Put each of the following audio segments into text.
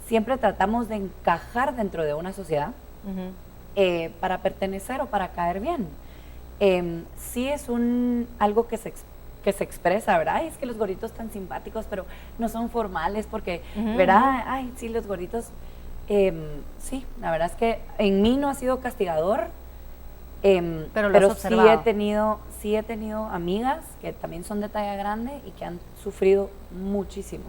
siempre tratamos de encajar dentro de una sociedad para pertenecer o para caer bien. Sí es algo que se expresa, ¿verdad? Y es que los gorditos tan simpáticos, pero no son formales porque, ¿verdad? Ay, sí, los gorditos, sí, la verdad es que en mí no ha sido castigador, pero sí he tenido amigas que también son de talla grande y que han sufrido muchísimo,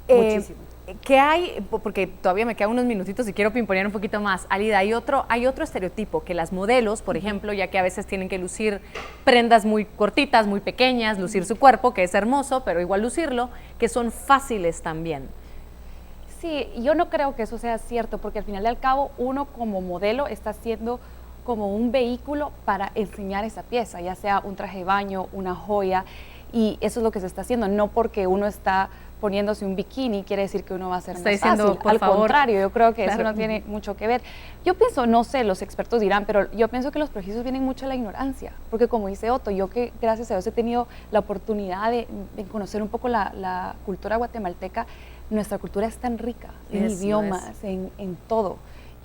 muchísimo. ¿Qué hay? Porque todavía me quedan unos minutitos y quiero pimponear un poquito más. Alida, hay otro estereotipo, que las modelos, por ejemplo, ya que a veces tienen que lucir prendas muy cortitas, muy pequeñas, lucir su cuerpo, que es hermoso, pero igual lucirlo, que son fáciles también. Sí, yo no creo que eso sea cierto, porque al final y al cabo uno como modelo está siendo como un vehículo para enseñar esa pieza, ya sea un traje de baño, una joya, y eso es lo que se está haciendo, no porque uno está poniéndose un bikini quiere decir que uno va a ser más fácil, al contrario, yo creo que eso no tiene mucho que ver. Yo pienso, no sé, los expertos dirán, pero yo pienso que los prejuicios vienen mucho de la ignorancia, porque como dice Otto, yo que gracias a Dios he tenido la oportunidad de conocer un poco la cultura guatemalteca, nuestra cultura es tan rica en idiomas, en todo,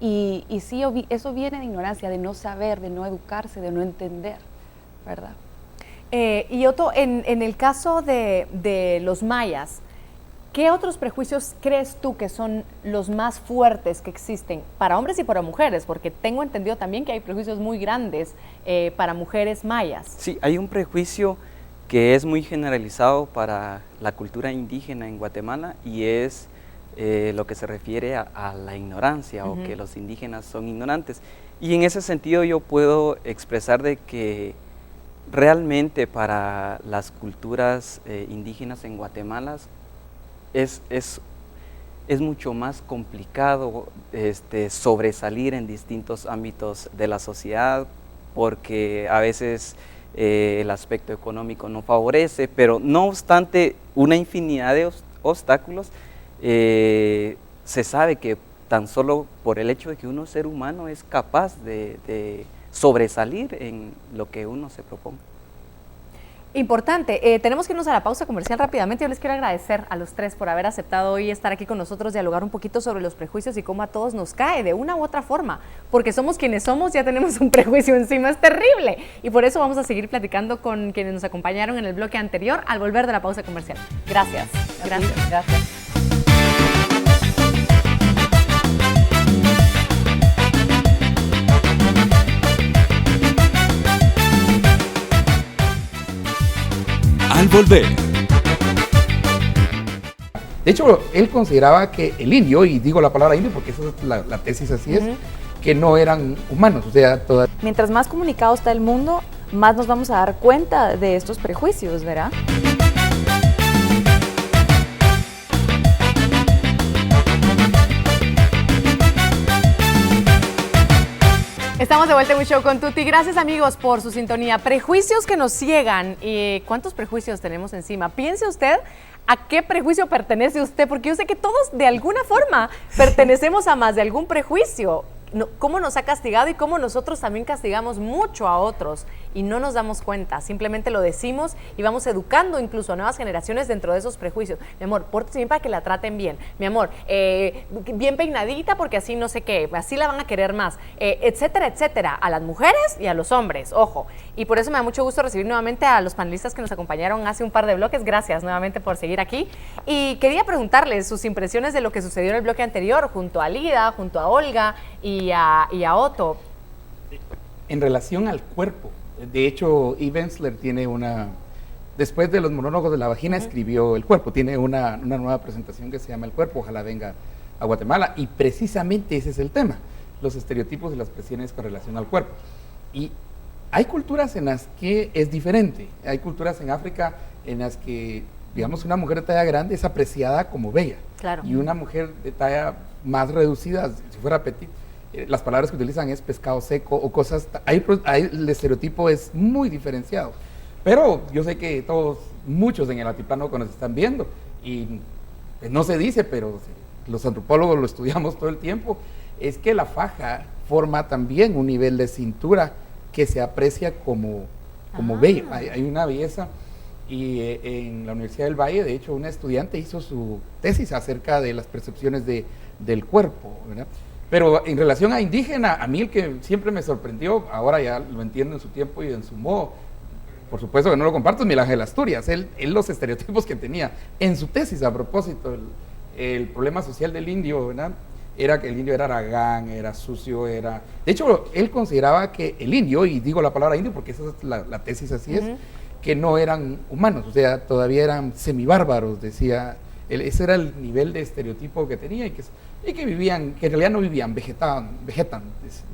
y sí, eso viene de ignorancia, de no saber, de no educarse, de no entender, ¿verdad? Y Otto, en el caso de los mayas, ¿qué otros prejuicios crees tú que son los más fuertes que existen para hombres y para mujeres? Porque tengo entendido también que hay prejuicios muy grandes para mujeres mayas. Sí, hay un prejuicio que es muy generalizado para la cultura indígena en Guatemala y es lo que se refiere a la ignorancia o que los indígenas son ignorantes. Y en ese sentido yo puedo expresar de que realmente para las culturas indígenas en Guatemala es mucho más complicado sobresalir en distintos ámbitos de la sociedad porque a veces el aspecto económico no favorece, pero no obstante una infinidad de obstáculos, se sabe que tan solo por el hecho de que uno es ser humano es capaz de sobresalir en lo que uno se proponga. Importante, tenemos que irnos a la pausa comercial rápidamente. Yo les quiero agradecer a los tres por haber aceptado hoy estar aquí con nosotros, dialogar un poquito sobre los prejuicios y cómo a todos nos cae de una u otra forma, porque somos quienes somos, ya tenemos un prejuicio encima, es terrible, y por eso vamos a seguir platicando con quienes nos acompañaron en el bloque anterior al volver de la pausa comercial. Gracias. Gracias. Al volver. De hecho, él consideraba que el indio, y digo la palabra indio porque esa es la tesis así es, que no eran humanos, o sea, Mientras más comunicado está el mundo, más nos vamos a dar cuenta de estos prejuicios, ¿verdad? Estamos de vuelta en un show con Tuti. Gracias, amigos, por su sintonía. Prejuicios que nos ciegan. ¿Cuántos prejuicios tenemos encima? Piense usted a qué prejuicio pertenece usted, porque yo sé que todos de alguna forma pertenecemos a más de algún prejuicio. Cómo nos ha castigado y cómo nosotros también castigamos mucho a otros y no nos damos cuenta, simplemente lo decimos y vamos educando incluso a nuevas generaciones dentro de esos prejuicios. Mi amor, pórtese bien para que la traten bien. Mi amor, bien peinadita porque así no sé qué, así la van a querer más, etcétera, etcétera, a las mujeres y a los hombres, ojo. Y por eso me da mucho gusto recibir nuevamente a los panelistas que nos acompañaron hace un par de bloques. Gracias nuevamente por seguir aquí. Y quería preguntarles sus impresiones de lo que sucedió en el bloque anterior, junto a Lida, junto a Olga y a Otto. En relación al cuerpo, de hecho, Eve Ensler tiene después de los monólogos de la vagina, escribió El cuerpo, tiene una nueva presentación que se llama El cuerpo, ojalá venga a Guatemala, y precisamente ese es el tema, los estereotipos y las presiones con relación al cuerpo. Y hay culturas en las que es diferente, hay culturas en África en las que, digamos, una mujer de talla grande es apreciada como bella, claro, y una mujer de talla más reducida, si fuera petit, las palabras que utilizan es pescado seco o cosas, el estereotipo es muy diferenciado, pero yo sé que muchos en el altiplano que nos están viendo, y pues no se dice, pero los antropólogos lo estudiamos todo el tiempo, es que la faja forma también un nivel de cintura que se aprecia como bello, hay una belleza y en la Universidad del Valle, de hecho, una estudiante hizo su tesis acerca de las percepciones del cuerpo, ¿verdad? Pero en relación a indígena, a mí el que siempre me sorprendió, ahora ya lo entiendo en su tiempo y en su modo, por supuesto que no lo comparto, es Miguel Ángel Asturias. Él los estereotipos que tenía en su tesis a propósito, el problema social del indio, ¿verdad? Era que el indio era aragán, era sucio, era... De hecho, él consideraba que el indio, y digo la palabra indio porque esa es la tesis así es, que no eran humanos, o sea, todavía eran semibárbaros, decía. Ese era el nivel de estereotipo que tenía y que vivían, que en realidad no vivían, vegetan,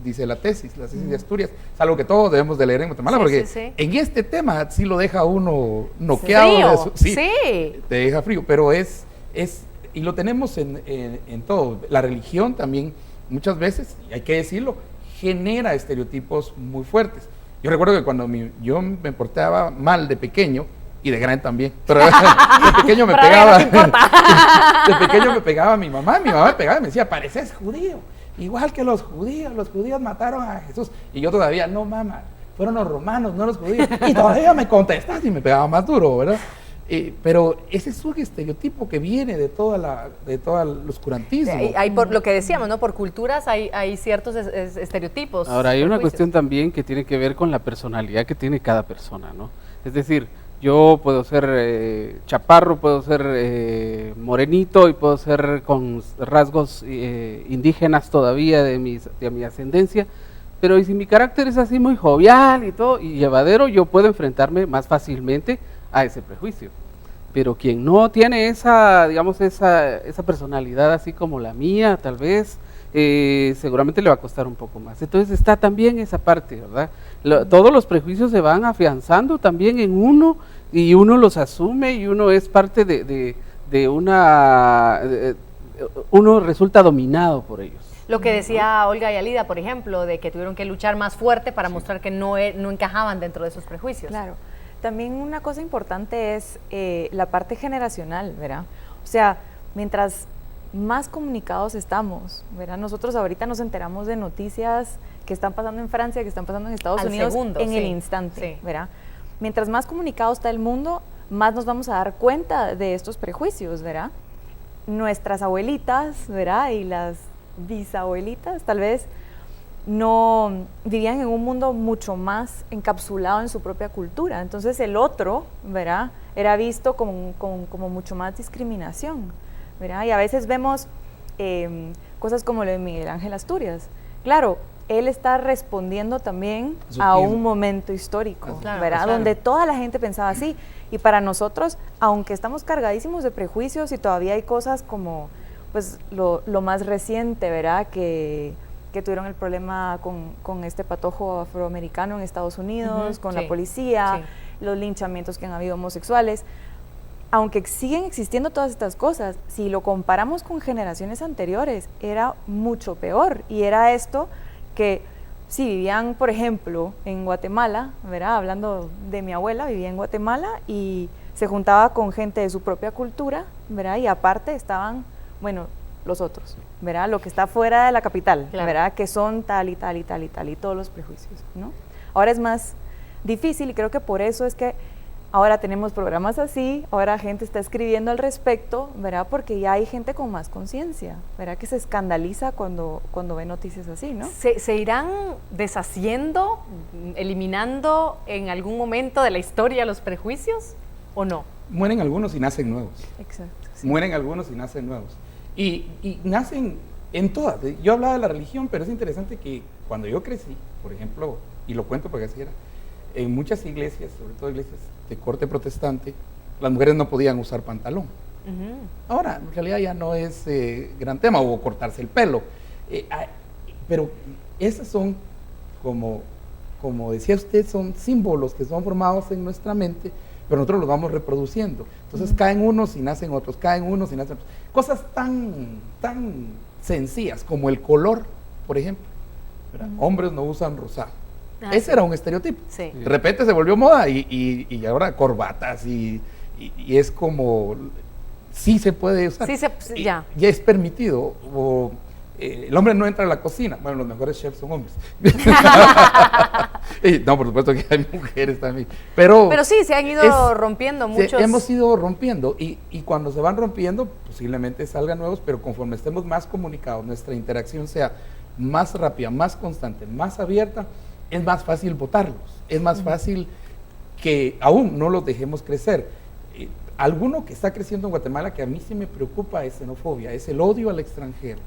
dice la tesis de Asturias. Es algo que todos debemos de leer en Guatemala, porque en este tema sí lo deja uno noqueado. Sí. Te deja frío, pero y lo tenemos en todo. La religión también, muchas veces, y hay que decirlo, genera estereotipos muy fuertes. Yo recuerdo que cuando yo me portaba mal de pequeño, y de grande también, pero de pequeño me pegaba. De pequeño me pegaba mi mamá me pegaba y me decía, pareces judío, igual que los judíos mataron a Jesús. Y yo todavía, no mamá, fueron los romanos, no los judíos. Y todavía me contestas y me pegaba más duro, ¿verdad? Pero ese es un estereotipo que viene de todo el oscurantismo. Hay por lo que decíamos, ¿no? Por culturas hay ciertos estereotipos. Ahora, hay una cuestión también que tiene que ver con la personalidad que tiene cada persona, ¿no? Es decir, yo puedo ser chaparro, puedo ser morenito y puedo ser con rasgos indígenas todavía de mi ascendencia, pero si mi carácter es así muy jovial y todo, y llevadero, yo puedo enfrentarme más fácilmente a ese prejuicio. Pero quien no tiene esa personalidad así como la mía, tal vez, seguramente le va a costar un poco más. Entonces está también esa parte, ¿verdad? Todos los prejuicios se van afianzando también en uno, y uno los asume, y uno es parte uno resulta dominado por ellos. Lo que decía Olga y Alida, por ejemplo, de que tuvieron que luchar más fuerte para mostrar que no encajaban dentro de esos prejuicios. Claro. También una cosa importante es la parte generacional, ¿verdad? O sea, mientras más comunicados estamos, ¿verdad? Nosotros ahorita nos enteramos de noticias que están pasando en Francia, que están pasando en Estados Unidos segundo, en el instante, ¿verdad? Mientras más comunicado está el mundo, más nos vamos a dar cuenta de estos prejuicios, ¿verdad? Nuestras abuelitas, ¿verdad? Y las bisabuelitas, tal vez, no vivían en un mundo mucho más encapsulado en su propia cultura. Entonces el otro, ¿verdad?, era visto como mucho más discriminación, ¿verdad? Y a veces vemos cosas como lo de Miguel Ángel Asturias. Claro, él está respondiendo también a un momento histórico, claro, ¿verdad? claro. Donde toda la gente pensaba así. Y para nosotros, aunque estamos cargadísimos de prejuicios y todavía hay cosas como pues lo más reciente, ¿verdad?, que tuvieron el problema con este patojo afroamericano en Estados Unidos, con la policía, los linchamientos que han habido homosexuales. Aunque siguen existiendo todas estas cosas, si lo comparamos con generaciones anteriores, era mucho peor. Y era esto que si vivían, por ejemplo, en Guatemala, ¿verdad?, hablando de mi abuela, vivía en Guatemala y se juntaba con gente de su propia cultura, ¿verdad?, y aparte estaban, bueno, los otros, ¿verdad?, lo que está fuera de la capital, claro, ¿verdad?, que son tal y tal y tal y tal y todos los prejuicios, ¿no? Ahora es más difícil y creo que por eso es que ahora tenemos programas así, ahora gente está escribiendo al respecto, ¿verdad?, porque ya hay gente con más conciencia, ¿verdad?, que se escandaliza cuando ve noticias así, ¿no? ¿Se irán deshaciendo, eliminando en algún momento de la historia los prejuicios o no? Mueren algunos y nacen nuevos. Exacto. Sí. Mueren algunos y nacen nuevos. Y nacen en todas. Yo hablaba de la religión, pero es interesante que cuando yo crecí, por ejemplo, y lo cuento porque así era, en muchas iglesias, sobre todo iglesias de corte protestante, las mujeres no podían usar pantalón. Ahora, en realidad ya no es gran tema, o cortarse el pelo. Pero esas son, como decía usted, son símbolos que son formados en nuestra mente, pero nosotros los vamos reproduciendo. Entonces caen unos y nacen otros, caen unos y nacen otros. Cosas tan sencillas como el color, por ejemplo. Hombres no usan rosado. Ese era un estereotipo. Sí. De repente se volvió moda y ahora corbatas y es como, sí se puede usar. Sí, ya es permitido. El hombre no entra a la cocina. Bueno, los mejores chefs son hombres. No, por supuesto que hay mujeres también. Pero sí, se han ido rompiendo muchos. Hemos ido rompiendo y cuando se van rompiendo, posiblemente salgan nuevos, pero conforme estemos más comunicados, nuestra interacción sea más rápida, más constante, más abierta, es más fácil votarlos, es más fácil que aún no los dejemos crecer. Alguno que está creciendo en Guatemala que a mí sí me preocupa es xenofobia, es el odio al extranjero.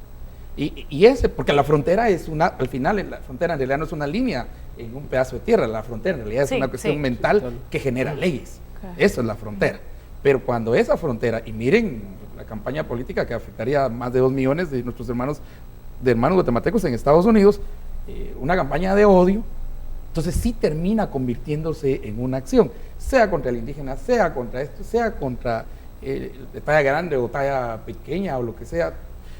Y ese, porque la frontera es al final la frontera en realidad no es una línea en un pedazo de tierra, la frontera en realidad es una cuestión mental que genera leyes. Eso es la frontera. Pero cuando esa frontera, y miren la campaña política que afectaría a más de 2 millones de nuestros hermanos guatemaltecos en Estados Unidos, una campaña de odio, entonces sí termina convirtiéndose en una acción, sea contra el indígena, sea contra esto, sea contra de talla grande o talla pequeña o lo que sea.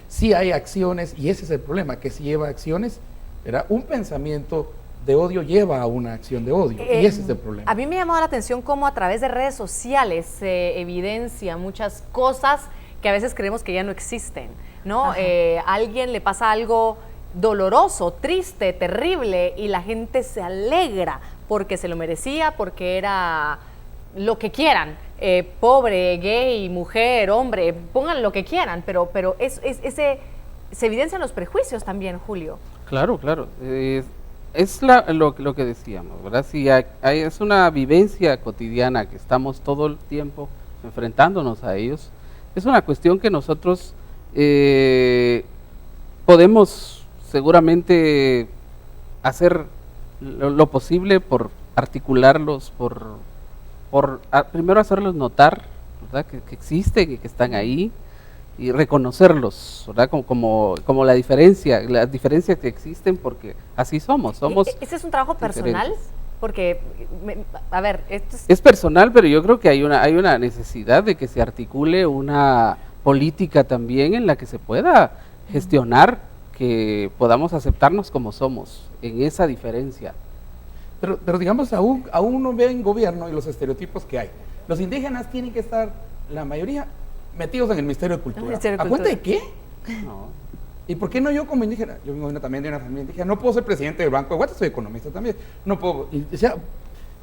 Sí hay acciones, y ese es el problema, que si lleva acciones, ¿verdad? Un pensamiento de odio lleva a una acción de odio, y ese es el problema. A mí me ha llamado la atención cómo a través de redes sociales se evidencia muchas cosas que a veces creemos que ya no existen, ¿no? A alguien le pasa algo doloroso, triste, terrible, y la gente se alegra porque se lo merecía, porque era lo que quieran, pobre, gay, mujer, hombre, pongan lo que quieran, pero se evidencian los prejuicios también, Julio. Claro, claro. Es lo que decíamos, ¿verdad? Si es una vivencia cotidiana que estamos todo el tiempo enfrentándonos a ellos, es una cuestión que nosotros podemos seguramente hacer lo posible por articularlos, primero hacerlos notar, ¿verdad? Que existen y que están ahí, y reconocerlos, ¿verdad? Como las diferencias que existen, porque así somos. ¿Ese es un trabajo personal? Diferentes. Porque, a ver, esto es personal, pero yo creo que hay una necesidad de que se articule una política también en la que se pueda gestionar, que podamos aceptarnos como somos, en esa diferencia. Pero digamos, aún uno ve en gobierno y los estereotipos que hay. Los indígenas tienen que estar, la mayoría, metidos en el Ministerio de Cultura. ¿A cuenta de qué? No. ¿Y por qué no yo como indígena? Yo vengo también de una familia indígena, no puedo ser presidente del Banco de Guate, soy economista también. No puedo, o sea,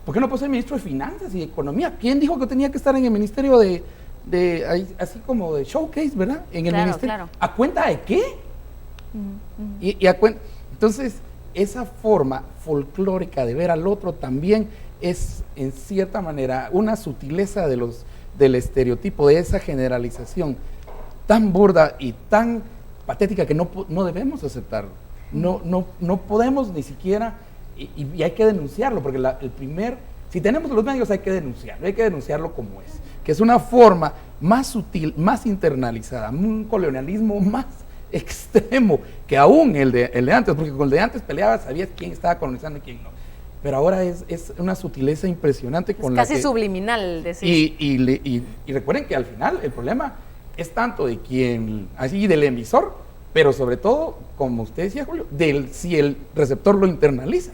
¿por qué no puedo ser ministro de Finanzas y Economía? ¿Quién dijo que tenía que estar en el ministerio así como de showcase, ¿verdad? En el ministerio. Claro. ¿A cuenta de qué? Entonces, esa forma folclórica de ver al otro también es, en cierta manera, una sutileza del estereotipo, de esa generalización tan burda y tan patética que no debemos aceptarlo. No podemos ni siquiera, y hay que denunciarlo, porque si tenemos los medios hay que denunciarlo como es, que es una forma más sutil, más internalizada, un colonialismo más extremo que aún el de antes, porque con el de antes peleabas, sabías quién estaba colonizando y quién no. Pero ahora es una sutileza impresionante con casi subliminal, decir. Y recuerden que al final el problema es tanto de del emisor, pero sobre todo, como usted decía, Julio, si el receptor lo internaliza.